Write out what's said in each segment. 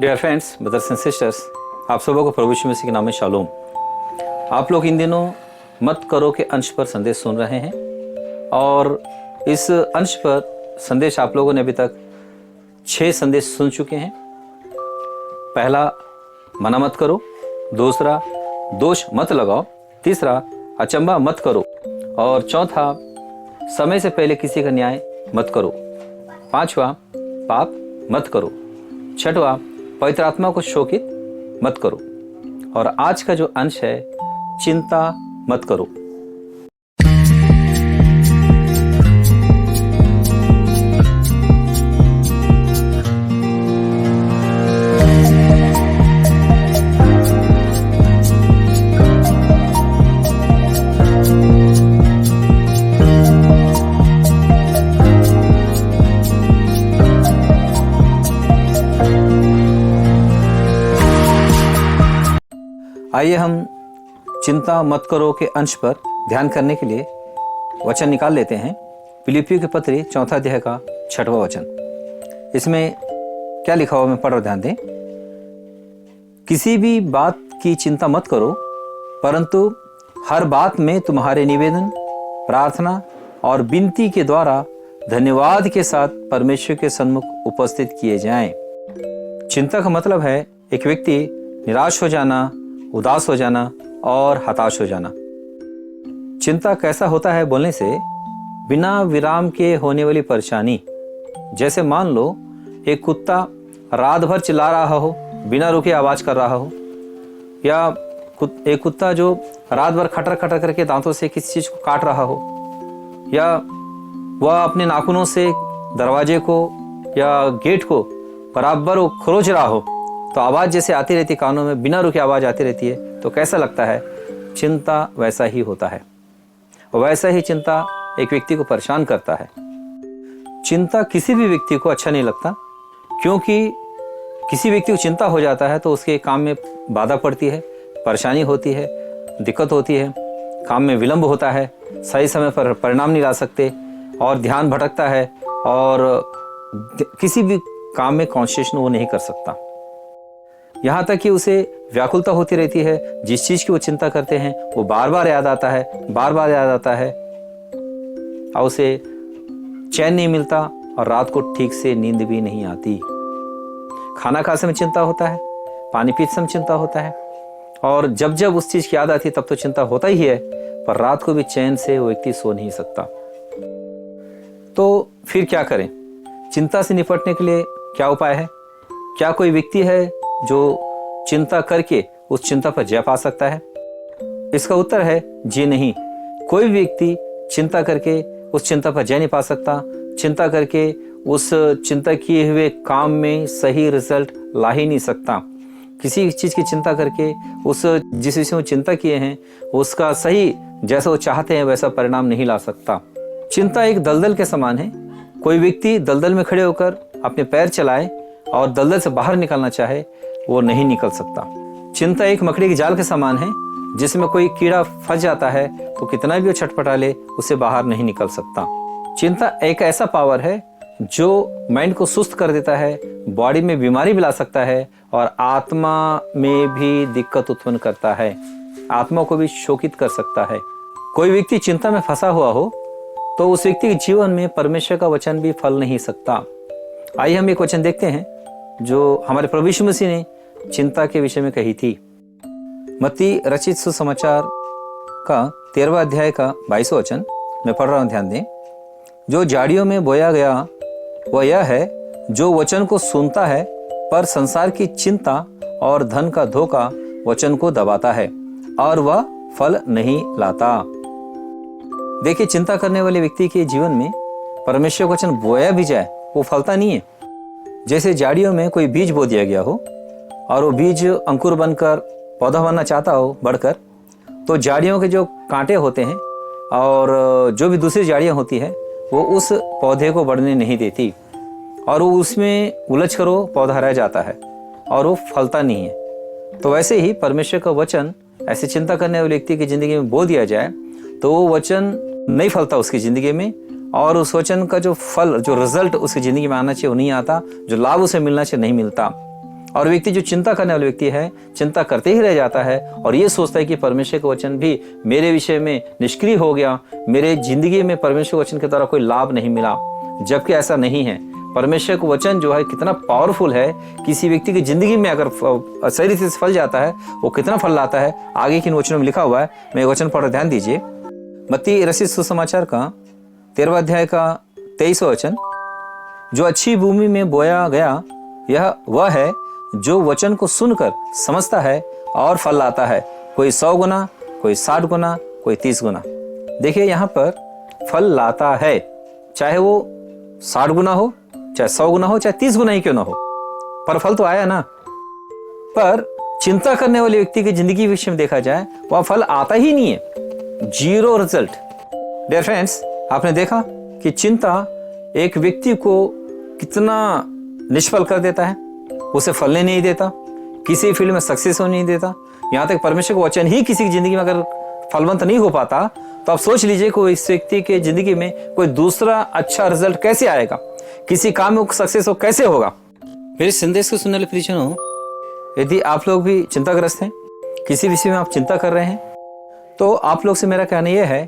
Dear friends, brothers and sisters, आप सबों को प्रभु यीशु मसीह के नाम में शालोम। आप लोग इन दिनों मत करो के अंश पर संदेश सुन रहे हैं और इस अंश पर संदेश आप लोगों ने अभी तक 6 संदेश सुन चुके हैं। पहला, मना मत करो। दूसरा, दोष मत लगाओ। तीसरा, अचंभा मत करो। और चौथा, समय से पहले किसी का न्याय मत करो। पांचवा, पाप मत करो। छठवां, पवित्र आत्मा को शोकित मत करो। और आज का जो अंश है, चिंता मत करो। आइए हम चिंता मत करो के अंश पर ध्यान करने के लिए वचन निकाल लेते हैं। फिलिपियों के पत्री 4 अध्याय का 6वां वचन। इसमें क्या लिखा हुआ, मैं पढ़ रहा, ध्यान दें। किसी भी बात की चिंता मत करो, परंतु हर बात में तुम्हारे निवेदन, प्रार्थना और विनती के द्वारा धन्यवाद के साथ परमेश्वर के सन्मुख उपस्थित किए जाएं। चिंता का मतलब है एक व्यक्ति निराश हो जाना, उदास हो जाना और हताश हो जाना। चिंता कैसा होता है बोलने से, बिना विराम के होने वाली परेशानी। जैसे मान लो एक कुत्ता रात भर चिल्ला रहा हो, बिना रुके आवाज कर रहा हो, या एक कुत्ता जो रात भर खटर खटर करके दांतों से किसी चीज को काट रहा हो, या वह अपने नाखूनों से दरवाजे को या गेट को बराबर वो खरोच रहा हो, तो आवाज जैसे आती रहती कानों में, बिना रुके आवाज आती रहती है, तो कैसा लगता है? चिंता वैसा ही होता है। वैसा ही चिंता एक व्यक्ति को परेशान करता है। चिंता किसी भी व्यक्ति को अच्छा नहीं लगता, क्योंकि किसी व्यक्ति को चिंता हो जाता है तो उसके काम में बाधा पड़ती है, परेशानी होती है, दिक्कत होती है, काम में विलंब होता है, सही समय पर परिणाम नहीं ला सकते और ध्यान भटकता है और किसी भी काम में कॉन्सेंट्रेशन वो नहीं कर सकता। यहाँ तक कि उसे व्याकुलता होती रहती है। जिस चीज की वो चिंता करते हैं वो बार बार याद आता है, बार बार याद आता है, और उसे चैन नहीं मिलता और रात को ठीक से नींद भी नहीं आती। खाना खाते समय चिंता होता है, पानी पीते समय चिंता होता है, और जब जब उस चीज की याद आती है तब तो चिंता होता ही है, पर रात को भी चैन से वो व्यक्ति सो नहीं सकता। तो फिर क्या करें? चिंता से निपटने के लिए क्या उपाय है? क्या कोई व्यक्ति है जो चिंता करके उस चिंता पर जय पा सकता है? इसका उत्तर है जी नहीं। कोई भी व्यक्ति चिंता करके उस चिंता पर जय नहीं पा सकता। चिंता करके उस चिंता किए हुए काम में सही रिजल्ट ला ही नहीं सकता। किसी चीज की चिंता करके उस जिस विषय में चिंता किए हैं उसका सही जैसा वो चाहते हैं वैसा परिणाम नहीं ला सकता। चिंता एक दलदल के समान है। कोई व्यक्ति दलदल में खड़े होकर अपने पैर चलाए और दलदल से बाहर निकलना चाहे, वो नहीं निकल सकता। चिंता एक मकड़ी के जाल के समान है, जिसमें कोई कीड़ा फंस जाता है तो कितना भी वो छटपटा ले, उसे बाहर नहीं निकल सकता। चिंता एक ऐसा पावर है जो माइंड को सुस्त कर देता है, बॉडी में बीमारी भी ला सकता है और आत्मा में भी दिक्कत उत्पन्न करता है, आत्मा को भी शोकित कर सकता है। कोई व्यक्ति चिंता में फंसा हुआ हो तो उस व्यक्ति के जीवन में परमेश्वर का वचन भी फल नहीं सकता। आइए हम एक वचन देखते हैं जो हमारे प्रभु यीशु मसीह ने चिंता के विषय में कही थी। मत्ती रचित सुसमाचार का 13वां अध्याय का 22वां वचन मैं पढ़ रहा हूं, ध्यान दें। जो झाड़ियों में बोया गया वह यह है, जो वचन को सुनता है पर संसार की चिंता और धन का धोखा वचन को दबाता है और वह फल नहीं लाता। देखिए, चिंता करने वाले व्यक्ति के जीवन में परमेश्वर का वचन बोया भी जाए, वो फलता नहीं है। जैसे झाड़ियों में कोई बीज बो दिया गया हो और वो बीज अंकुर बनकर पौधा बनना चाहता हो बढ़कर, तो झाड़ियों के जो कांटे होते हैं और जो भी दूसरी झाड़ियाँ होती है वो उस पौधे को बढ़ने नहीं देती और वो उसमें उलझ कर वो पौधा रह जाता है और वो फलता नहीं है। तो वैसे ही परमेश्वर का वचन ऐसे चिंता करने वाले व्यक्ति की जिंदगी में बो दिया जाए तो वो वचन नहीं फलता उसकी जिंदगी में, और उस वचन का जो फल, जो रिजल्ट उसकी जिंदगी में आना चाहिए वो नहीं आता, जो लाभ उसे मिलना चाहिए नहीं मिलता। और व्यक्ति जो चिंता करने वाला व्यक्ति है, चिंता करते ही रह जाता है और ये सोचता है कि परमेश्वर का वचन भी मेरे विषय में निष्क्रिय हो गया, मेरे जिंदगी में परमेश्वर के वचन के द्वारा कोई लाभ नहीं मिला। जबकि ऐसा नहीं है। परमेश्वर का वचन जो है कितना पावरफुल है, किसी व्यक्ति की जिंदगी में अगर सही रीति से फल जाता है, वो कितना फल लाता है, आगे किन वचनों में लिखा हुआ है। मैं वचन पढ़ ध्यान दीजिए। मत्ती रचित सुसमाचार का 13वां अध्याय का 23वां वचन, जो अच्छी भूमि में बोया गया यह वह है जो वचन को सुनकर समझता है और फल लाता है, कोई 100 गुना, कोई 60 गुना, कोई 30 गुना। देखिए यहाँ पर फल लाता है, चाहे वो 60 गुना हो, चाहे 100 गुना हो, चाहे 30 गुना ही क्यों ना हो, पर फल तो आया ना। पर चिंता करने वाले व्यक्ति की जिंदगी विषय में देखा जाए, वह फल आता ही नहीं है, 0 रिजल्ट। डियर फ्रेंड्स, आपने देखा कि चिंता एक व्यक्ति को कितना निष्फल कर देता है, उसे फलने नहीं देता, किसी फील्ड में सक्सेस होने नहीं देता। यहाँ तक परमेश्वर का वचन ही किसी की जिंदगी में अगर फलवंत नहीं हो पाता, तो आप सोच लीजिए कोई इस व्यक्ति के जिंदगी में कोई दूसरा अच्छा रिजल्ट कैसे आएगा, किसी काम में सक्सेस हो कैसे होगा। मेरे संदेश को सुनने वाले प्रियजनों, यदि आप लोग भी चिंताग्रस्त हैं, किसी विषय में आप चिंता कर रहे हैं, तो आप लोग से मेरा कहना यह है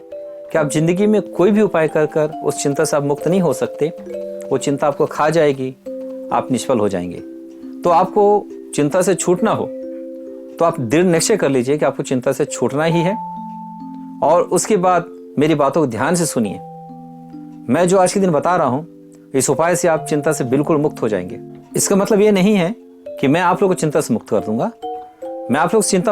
कि आप जिंदगी में कोई भी उपाय कर कर उस चिंता से आप मुक्त नहीं हो सकते। वो चिंता आपको खा जाएगी, आप निष्फल हो जाएंगे। तो आपको चिंता से छूटना हो तो आप दृढ़ निश्चय कर लीजिए कि आपको चिंता से छूटना ही है। और उसके बाद मेरी बातों को ध्यान से सुनिए। मैं जो आज के दिन बता रहा हूं, इस उपाय से आप चिंता से बिल्कुल मुक्त हो जाएंगे। इसका मतलब ये नहीं है कि मैं आप लोगों को चिंता से मुक्त कर दूंगा, मैं आप लोग चिंता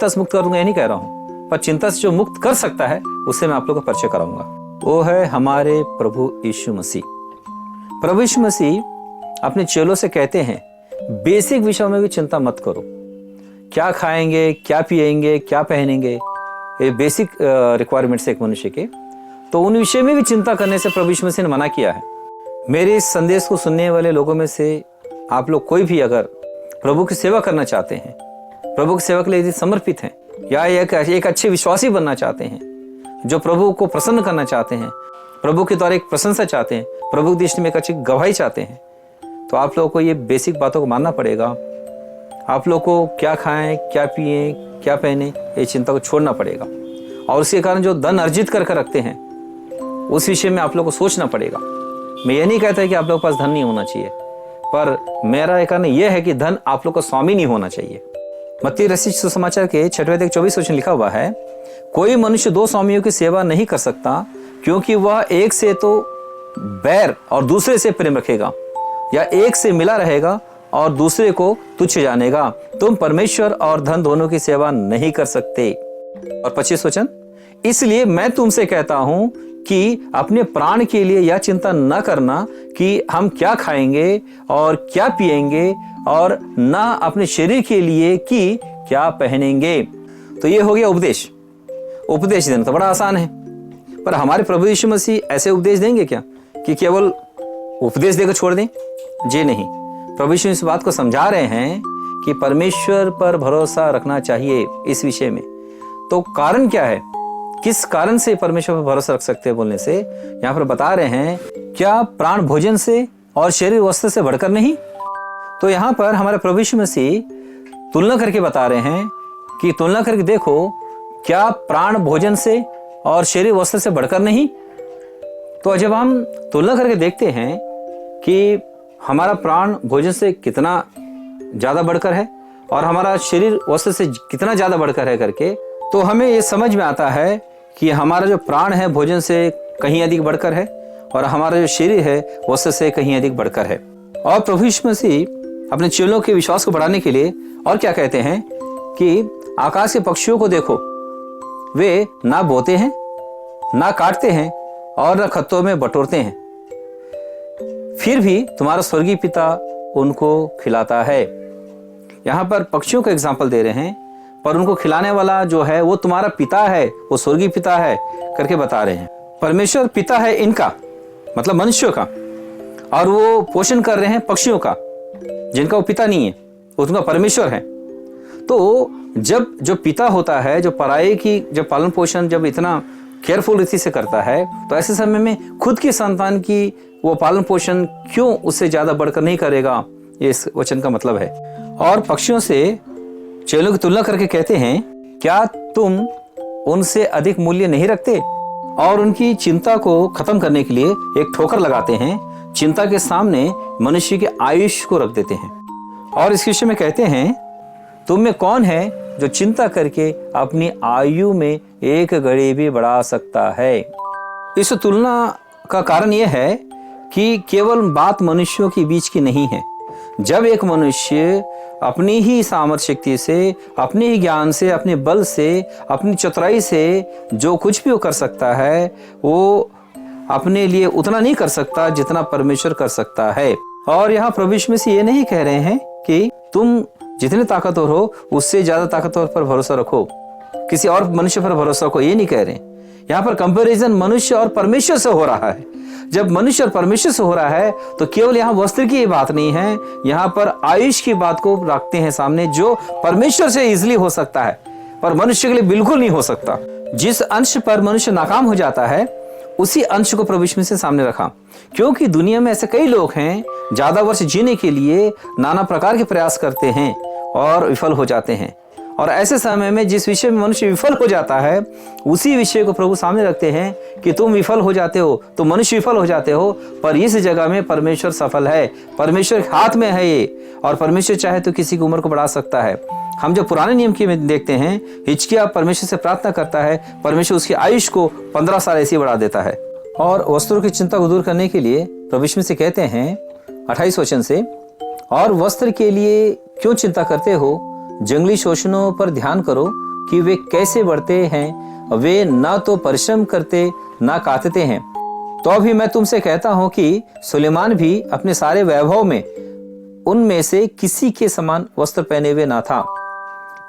से मुक्त कर दूंगा, ये नहीं कह रहा हूं। पर चिंता से जो मुक्त कर सकता है उससे मैं आप लोगों को परिचय कराऊंगा। वो है हमारे प्रभु यीशु मसीह। प्रभु यीशु मसीह अपने चेलों से कहते हैं, बेसिक विषयों में भी चिंता मत करो। क्या खाएंगे, क्या पिएंगे, क्या पहनेंगे, ये बेसिक रिक्वायरमेंट्स है एक मनुष्य के। तो उन विषय में भी चिंता करने से प्रभु यीशु मसीह ने मना किया है। मेरे इस संदेश को सुनने वाले लोगों में से आप लोग कोई भी अगर प्रभु की सेवा करना चाहते हैं, प्रभु की सेवा के लिए यदि समर्पित हैं, या एक अच्छे विश्वासी बनना चाहते हैं, जो प्रभु को प्रसन्न करना चाहते हैं, प्रभु के द्वारा एक प्रशंसा चाहते हैं, प्रभु की दृष्टि में एक अच्छी गवाही चाहते हैं, तो आप लोगों को ये बेसिक बातों को मानना पड़ेगा। आप लोग को क्या खाएं, क्या पिएं, क्या पहने, ये चिंता को छोड़ना पड़ेगा। और उसके कारण जो धन अर्जित करके रखते हैं, उस विषय में आप लोग को सोचना पड़ेगा। मैं ये नहीं कहता कि आप लोगों के पास धन नहीं होना चाहिए, पर मेरा एक कारण यह है कि धन आप लोग का स्वामी नहीं होना चाहिए। मत्ती रचित सुसमाचार के 6वें अध्याय 24 वचन लिखा हुआ है, कोई मनुष्य 2 स्वामियों की सेवा नहीं कर सकता, क्योंकि वह एक से तो बैर और दूसरे से प्रेम रखेगा, या एक से मिला रहेगा और दूसरे को तुच्छ जानेगा। तुम परमेश्वर और धन दोनों की सेवा नहीं कर सकते। और 25 वचन, इसलिए मैं तुमसे कहता हूं कि अपने प्राण के लिए यह चिंता न करना कि हम क्या खाएंगे और क्या पिएंगे, और न अपने शरीर के लिए कि क्या पहनेंगे। तो ये हो गया उपदेश। उपदेश देना तो बड़ा आसान है, पर हमारे प्रभु यीशु मसीह ऐसे उपदेश देंगे क्या कि केवल उपदेश देकर छोड़ दें? जी नहीं। प्रभु यीशु इस बात को समझा रहे हैं कि परमेश्वर पर भरोसा रखना चाहिए इस विषय में। तो कारण क्या है, किस कारण से परमेश्वर पर भरोसा रख सकते हैं बोलने से यहाँ पर बता रहे हैं, क्या प्राण भोजन से और शरीर वस्त्र से बढ़कर नहीं? तो यहाँ पर हमारे प्रभु यीशु मसीह तुलना करके बता रहे हैं कि तुलना करके देखो, क्या प्राण भोजन से और शरीर वस्त्र से बढ़कर नहीं? तो जब हम तुलना करके देखते हैं कि हमारा प्राण भोजन से कितना ज्यादा बढ़कर है और हमारा शरीर वस्त्र से कितना ज्यादा बढ़कर है करके, तो हमें ये समझ में आता है कि हमारा जो प्राण है भोजन से कहीं अधिक बढ़कर है और हमारा जो शरीर है वस्त्र से कहीं अधिक बढ़कर है। और प्रभु यीशु मसीह अपने चेलों के विश्वास को बढ़ाने के लिए और क्या कहते हैं कि आकाश के पक्षियों को देखो, वे ना बोते हैं, ना काटते हैं और न खत्तों में बटोरते हैं, फिर भी तुम्हारा स्वर्गीय पिता उनको खिलाता है। यहाँ पर पक्षियों का एग्जाम्पल दे रहे हैं, पर उनको खिलाने वाला जो है वो तुम्हारा पिता है, वो स्वर्गीय पिता है करके बता रहे हैं। परमेश्वर पिता है इनका, मतलब मनुष्यों का, और वो पोषण कर रहे हैं पक्षियों का, जिनका वो पिता नहीं है, वो उनका परमेश्वर है। तो जब जो पिता होता है, जो पराये की जब पालन पोषण जब इतना केयरफुल रीति से करता है, तो ऐसे समय में खुद की संतान की वो पालन पोषण क्यों उससे ज्यादा बढ़कर नहीं करेगा, ये इस वचन का मतलब है। और पक्षियों से चेलों की तुलना करके कहते हैं, क्या तुम उनसे अधिक मूल्य नहीं रखते? और उनकी चिंता को खत्म करने के लिए एक ठोकर लगाते हैं, चिंता के सामने मनुष्य के आयुष को रख देते हैं। और इस विषय में कहते हैं, तुम में कौन है जो चिंता करके अपनी आयु में एक घड़ी भी बढ़ा सकता है? इस तुलना का कारण यह है कि केवल बात मनुष्यों के बीच की नहीं है। जब एक मनुष्य अपनी ही सामर्थ्य शक्ति से, अपने ही ज्ञान से, अपने बल से, अपनी चतुराई से जो कुछ भी वो कर सकता है, वो अपने लिए उतना नहीं कर सकता जितना परमेश्वर कर सकता है। और यहाँ प्रभु यीशु मसीह ये नहीं कह रहे हैं कि तुम जितने ताकतवर हो उससे ज्यादा ताकतवर पर भरोसा रखो, किसी और मनुष्य पर भरोसा रखो, ये नहीं कह रहे। यहाँ पर कंपैरिजन मनुष्य और परमेश्वर से हो रहा है। जब मनुष्य और परमेश्वर से हो रहा है तो केवल यहाँ वस्त्र की बात नहीं है, यहाँ पर आयुष की बात को रखते हैं सामने, जो परमेश्वर से इजीली हो सकता है पर मनुष्य के लिए बिल्कुल नहीं हो सकता। जिस अंश पर मनुष्य नाकाम हो जाता है उसी अंश को प्रभु यीशु मसीह सामने रखा, क्योंकि दुनिया में ऐसे कई लोग हैं ज्यादा वर्ष जीने के लिए नाना प्रकार के प्रयास करते हैं और विफल हो जाते हैं। और ऐसे समय में जिस विषय में मनुष्य विफल हो जाता है उसी विषय को प्रभु सामने रखते हैं कि तुम विफल हो जाते हो, तुम मनुष्य विफल हो जाते हो, पर इस जगह में परमेश्वर सफल है, परमेश्वर हाथ में है ये, और परमेश्वर चाहे तो किसी की उम्र को बढ़ा सकता है। हम जब पुराने नियम की में देखते हैं, हिजकिय्याह परमेश्वर से प्रार्थना करता है, परमेश्वर उसकी आयुष को 15 साल ऐसे बढ़ा देता है। और वस्त्रों की चिंता को दूर करने के लिए प्रभु यीशु मसीह कहते हैं 28 वचन से, और वस्त्र के लिए क्यों चिंता करते हो? जंगली शोषणों पर ध्यान करो कि वे कैसे बढ़ते हैं, वे ना तो परिश्रम करते ना काटते हैं। तो अभी मैं तुमसे कहता हूं कि सुलेमान भी अपने सारे वैभव में उनमें से किसी के समान वस्त्र पहने हुए ना था।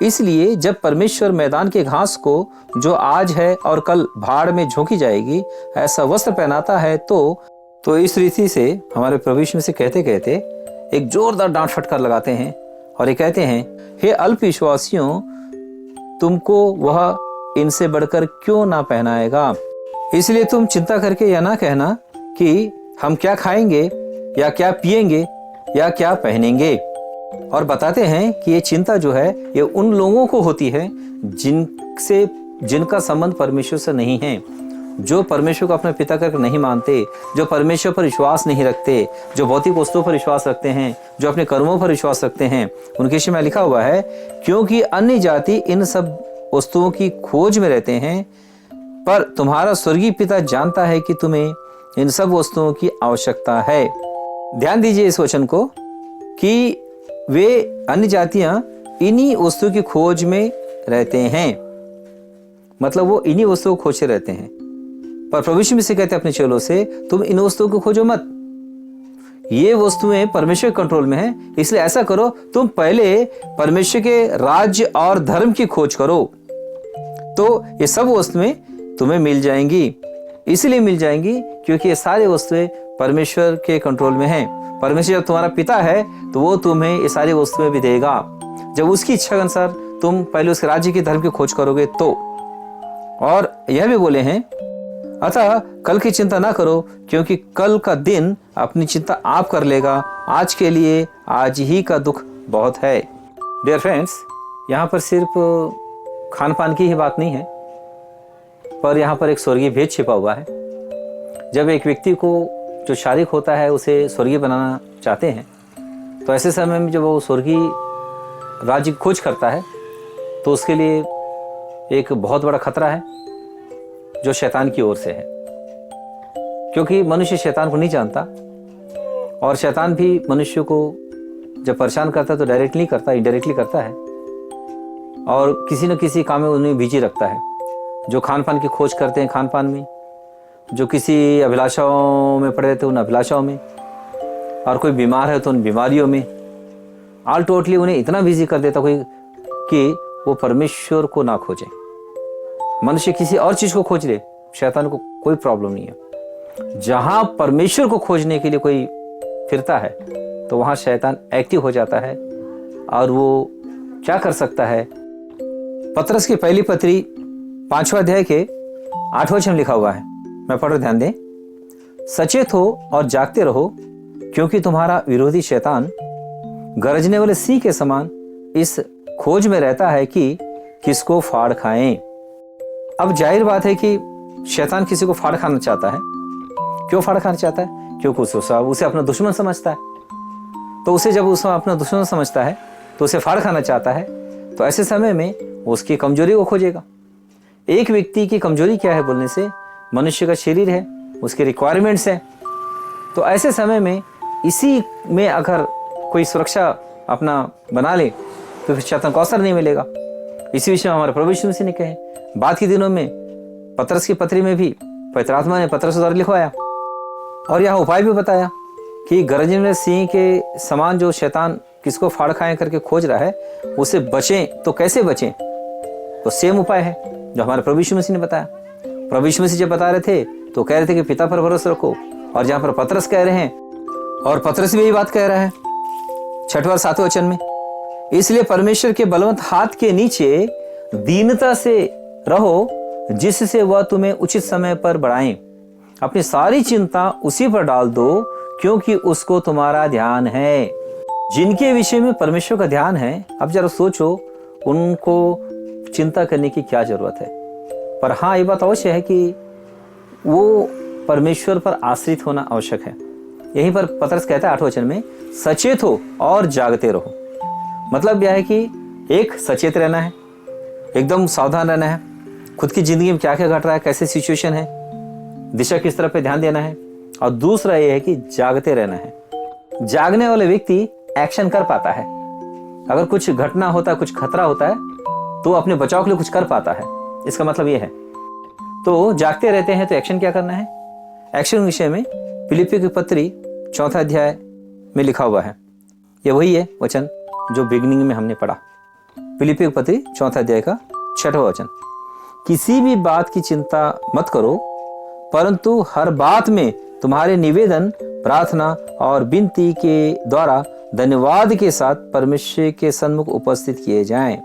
इसलिए जब परमेश्वर मैदान के घास को, जो आज है और कल भाड़ में झोंकी जाएगी, ऐसा वस्त्र पहनाता है, तो इस रीति से हमारे प्रभु यीशु मसीह कहते कहते एक जोरदार डांट फटकार लगाते हैं और ये कहते हैं, हे अल्प विश्वासियों, तुमको वह इनसे बढ़कर क्यों ना पहनाएगा? इसलिए तुम चिंता करके यह ना कहना कि हम क्या खाएंगे या क्या पिएंगे या क्या पहनेंगे। और बताते हैं कि ये चिंता जो है ये उन लोगों को होती है जिनका संबंध परमेश्वर से नहीं है, जो परमेश्वर को अपने पिता करके नहीं मानते, जो परमेश्वर पर विश्वास नहीं रखते, जो भौतिक वस्तुओं पर विश्वास रखते हैं, जो अपने कर्मों पर विश्वास रखते हैं। उनके विषय में लिखा हुआ है, क्योंकि अन्य जाति इन सब वस्तुओं की खोज में रहते हैं, पर तुम्हारा स्वर्गीय पिता जानता है कि तुम्हें इन सब वस्तुओं की आवश्यकता है। ध्यान दीजिए इस वचन को कि वे अन्य जातियां इन्हीं वस्तुओं की खोज में रहते हैं, मतलब वो इन्हीं वस्तुओं को खोजते रहते हैं। पर प्रभु यीशु मसीह कहते हैं अपने चेलों से, तुम इन वस्तुओं को खोजो मत, ये वस्तुएं परमेश्वर कंट्रोल में हैं, इसलिए ऐसा करो, तुम पहले परमेश्वर के राज्य और धर्म की खोज करो, तो ये सब वस्तुएं तुम्हें मिल जाएंगी। इसलिए मिल जाएंगी क्योंकि ये सारी वस्तुएं परमेश्वर के कंट्रोल में हैं। परमेश्वर जब तुम्हारा पिता है तो वो तुम्हें ये सारी वस्तुएं भी देगा, जब उसकी इच्छा के अनुसार तुम पहले उसके राज्य की धर्म की खोज करोगे तो। और यह भी बोले हैं, अतः कल की चिंता ना करो, क्योंकि कल का दिन अपनी चिंता आप कर लेगा, आज के लिए आज ही का दुख बहुत है। डियर फ्रेंड्स, यहाँ पर सिर्फ खान पान की ही बात नहीं है, पर यहाँ पर एक स्वर्गीय भेद छिपा हुआ है। जब एक व्यक्ति को जो शारीरिक होता है उसे स्वर्गीय बनाना चाहते हैं, तो ऐसे समय में जब वो स्वर्गीय राज्य की खोज करता है तो उसके लिए एक बहुत बड़ा खतरा है जो शैतान की ओर से है, क्योंकि मनुष्य शैतान को नहीं जानता, और शैतान भी मनुष्य को जब परेशान करता है तो डायरेक्टली नहीं करता, इनडायरेक्टली करता है, और किसी न किसी काम में उन्हें बिजी रखता है। जो खान पान की खोज करते हैं खान पान में, जो किसी अभिलाषाओं में पड़े रहते हैं उन अभिलाषाओं में, और कोई बीमार है तो उन बीमारियों में, ऑल टोटली उन्हें इतना बिजी कर देता कोई कि वो परमेश्वर को ना खोजे। मनुष्य किसी और चीज को खोज ले, शैतान को कोई प्रॉब्लम नहीं है। जहां परमेश्वर को खोजने के लिए कोई फिरता है तो वहां शैतान एक्टिव हो जाता है, और वो क्या कर सकता है। पतरस की पहली पत्री 5वां अध्याय के 8वें वचन लिखा हुआ है, मैं पढ़ ध्यान दें। सचेत हो और जागते रहो, क्योंकि तुम्हारा विरोधी शैतान गरजने वाले सिंह के समान इस खोज में रहता है कि किसको फाड़ खाएं। अब जाहिर बात है कि शैतान किसी को फाड़ खाना चाहता है। क्यों फाड़ खाना चाहता है? क्योंकि उसे अपना दुश्मन समझता है। तो उसे जब उसे अपना दुश्मन समझता है तो उसे फाड़ खाना चाहता है। तो ऐसे समय में वो उसकी कमजोरी को खोजेगा। एक व्यक्ति की कमजोरी क्या है बोलने से? मनुष्य का शरीर है, उसके रिक्वायरमेंट्स है। तो ऐसे समय में इसी में अगर कोई सुरक्षा अपना बना ले तो फिर शैतान को अवसर नहीं मिलेगा। इसी विषय में हमारे प्रभु यीशु मसीह ने कहे। बाद के दिनों में पतरस की पत्री में भी पवित्र आत्मा ने पतरस द्वारा लिखवाया और यहाँ उपाय भी बताया कि गरजने वाले सिंह के समान जो शैतान किसको फाड़ खाएं करके खोज रहा है उसे बचें। तो कैसे बचें? तो सेम उपाय है जो हमारे प्रभु यीशु मसीह ने बताया। प्रभु यीशु मसीह जब बता रहे थे तो कह रहे थे कि पिता पर भरोसा रखो, और जहाँ पर पतरस कह रहे हैं और पतरस भी यही बात कह रहा है 6वें और 7वें वचन में, इसलिए परमेश्वर के बलवंत हाथ के नीचे दीनता से रहो जिससे वह तुम्हें उचित समय पर बढ़ाएं। अपनी सारी चिंता उसी पर डाल दो क्योंकि उसको तुम्हारा ध्यान है। जिनके विषय में परमेश्वर का ध्यान है, अब जरा सोचो उनको चिंता करने की क्या जरूरत है। पर हाँ, ये बात अवश्य है कि वो परमेश्वर पर आश्रित होना आवश्यक है। यहीं पर पतरस कहता है 8वें वचन में, सचेत हो और जागते रहो। मतलब यह है कि एक सचेत रहना है, एकदम सावधान रहना है, खुद की जिंदगी में क्या क्या घट रहा है, कैसे सिचुएशन है, दिशा किस तरफ पे ध्यान देना है। और दूसरा यह है कि जागते रहना है। जागने वाले व्यक्ति एक्शन कर पाता है। अगर कुछ घटना होता है, कुछ खतरा होता है तो अपने बचाव के लिए कुछ कर पाता है। इसका मतलब यह है। तो जागते रहते हैं तो एक्शन क्या करना है? एक्शन विषय में फिलिपियों की पत्री 4 अध्याय में लिखा हुआ है। यह वही है वचन जो बिगनिंग में हमने पढ़ा। फिलिपियों की पत्री 4 अध्याय का 6वां वचन, किसी भी बात की चिंता मत करो परंतु हर बात में तुम्हारे निवेदन, प्रार्थना और विनती के द्वारा धन्यवाद के साथ परमेश्वर के सन्मुख उपस्थित किए जाएं।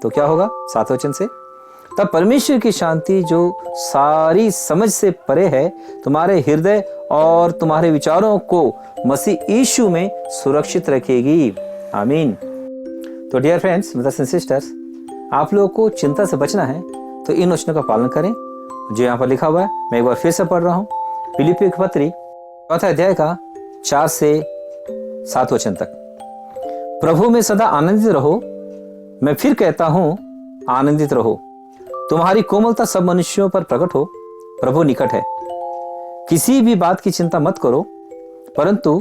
तो क्या होगा? 7वें वचन से, तब परमेश्वर की शांति जो सारी समझ से परे है तुम्हारे हृदय और तुम्हारे विचारों को मसीह यीशु में सुरक्षित रखेगी। आमीन। तो dear friends, brothers and sisters, आप लोगों को चिंता से बचना है तो इन वचनों का पालन करें जो यहाँ पर लिखा हुआ है। मैं एक बार फिर से पढ़ रहा हूँ। फिलिपियों की पत्री 4 अध्याय का 4 से 7 वचन तक, प्रभु में सदा आनंदित रहो। मैं फिर कहता हूँ आनंदित रहो। तुम्हारी कोमलता सब मनुष्यों पर प्रकट हो। प्रभु निकट है। किसी भी बात की चिंता मत करो परंतु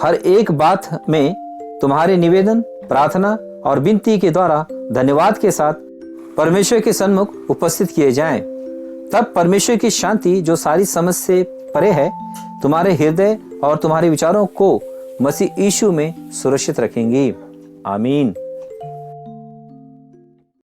हर एक बात में तुम्हारे निवेदन, प्रार्थना और विनती के द्वारा धन्यवाद के साथ परमेश्वर के सन्मुख उपस्थित किए जाएं। तब परमेश्वर की शांति जो सारी समझ से परे है तुम्हारे हृदय और तुम्हारे विचारों को मसीह यीशु में सुरक्षित रखेंगी। आमीन।